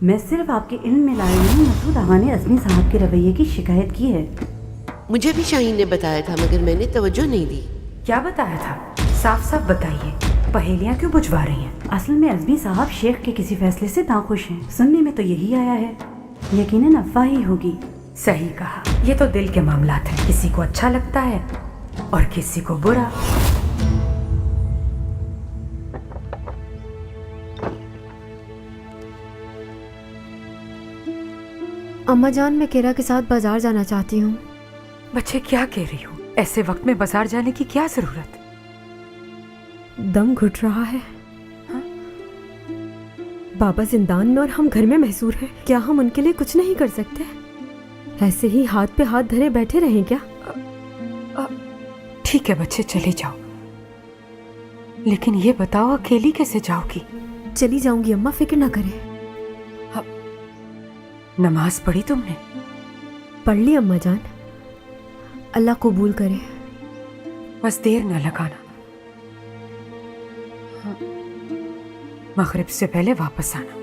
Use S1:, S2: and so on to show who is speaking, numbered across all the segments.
S1: मैं सिर्फ आपके इल्म में लाई हूँ। मसूद आगा ने अज़मी साहब के रवैये की शिकायत की है।
S2: मुझे भी शाहीन ने बताया था मगर मैंने तवज्जो नहीं दी।
S3: क्या बताया था? साफ साफ बताइए, पहेलियाँ क्यों बुझवा रही हैं?
S1: असल में अज़मी साहब शेख के किसी फैसले से नाखुश हैं। सुनने में तो यही आया है, यकीनन अफवाह ही होगी।
S3: सही कहा, ये तो दिल के मामलात हैं। किसी को अच्छा लगता है और किसी को बुरा।
S4: अम्मा जान, मैं किरा के साथ बाजार जाना चाहती हूँ।
S3: बच्चे, क्या कह रही हो? ऐसे वक्त में बाजार जाने की क्या जरूरत?
S4: दम घुट रहा है। बाबा जिंदान में और हम घर में महसूर हैं। क्या हम उनके लिए कुछ नहीं कर सकते? ऐसे ही हाथ पे हाथ धरे बैठे रहें क्या?
S3: ठीक है बच्चे, चले जाओ, लेकिन ये बताओ अकेली कैसे जाओगी?
S4: चली जाऊंगी अम्मा, फिक्र ना करें।
S3: नमाज पढ़ी तुमने?
S4: पढ़ ली अम्मा जान, अल्लाह कबूल करे।
S3: बस देर ना लगाना, मगरिब से पहले वापस आना।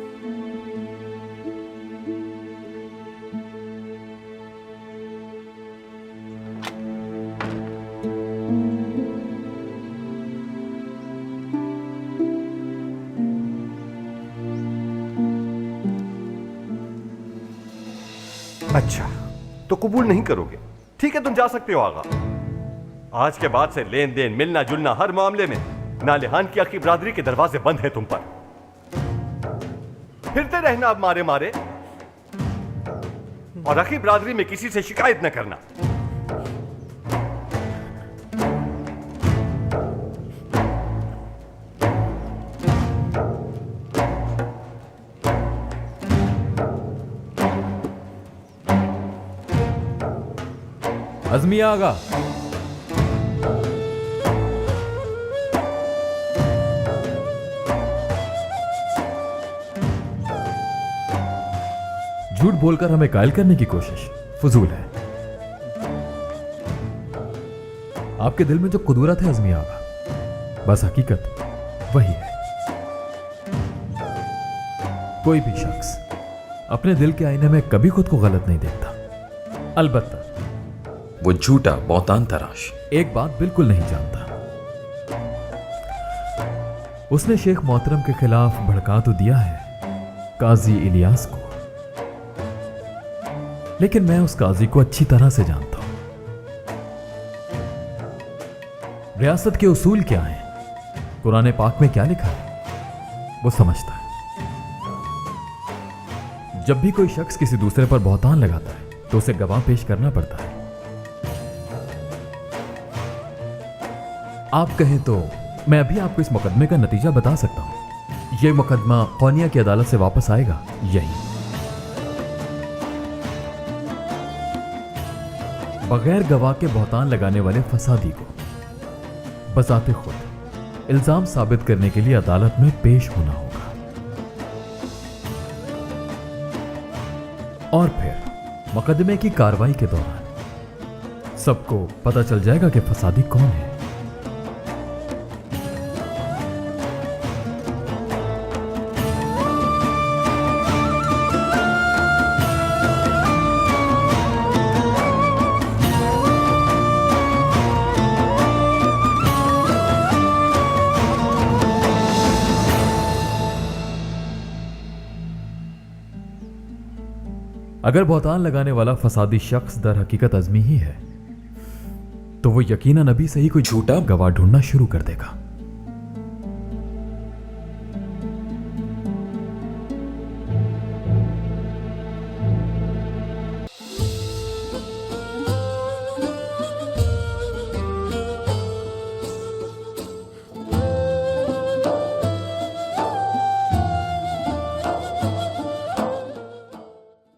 S5: अच्छा, तो कबूल नहीं करोगे? ठीक है, तुम जा सकते हो आगा। आज के बाद से लेन देन, मिलना जुलना, हर मामले में नालिहान की अकी बिरादरी के दरवाजे बंद है तुम पर। फिरते रहना अब मारे मारे, और अकी बिरादरी में किसी से शिकायत न करना।
S6: अज़मी आगा, झूठ बोलकर हमें कायल करने की कोशिश फजूल है। आपके दिल में जो कुदरत है अज़मी आगा, बस हकीकत वही है। कोई भी शख्स अपने दिल के आईने में कभी खुद को गलत नहीं देखता। अलबत्ता
S7: वो झूठा बहुतान तराश
S6: एक बात बिल्कुल नहीं जानता। उसने शेख मोहतरम के खिलाफ भड़का तो दिया है काजी इलियास को, लेकिन मैं उस काजी को अच्छी तरह से जानता हूं। रियासत के उसूल क्या हैं, कुरान पाक में क्या लिखा है, वो समझता है। जब भी कोई शख्स किसी दूसरे पर बहुतान लगाता है तो उसे गवाह पेश करना पड़ता है। आप कहें तो मैं अभी आपको इस मुकदमे का नतीजा बता सकता हूं। यह मुकदमा कौनिया की अदालत से वापस आएगा। यही बगैर गवाह के बहुतान लगाने वाले फसादी को बजाते खुद इल्जाम साबित करने के लिए अदालत में पेश होना होगा, और फिर मुकदमे की कार्रवाई के दौरान सबको पता चल जाएगा कि फसादी कौन है। अगर बहुतान लगाने वाला फसादी शख्स दर हकीकत अज़मी ही है तो वो यकीनन अभी से ही कोई झूठा गवाह ढूंढना शुरू कर देगा।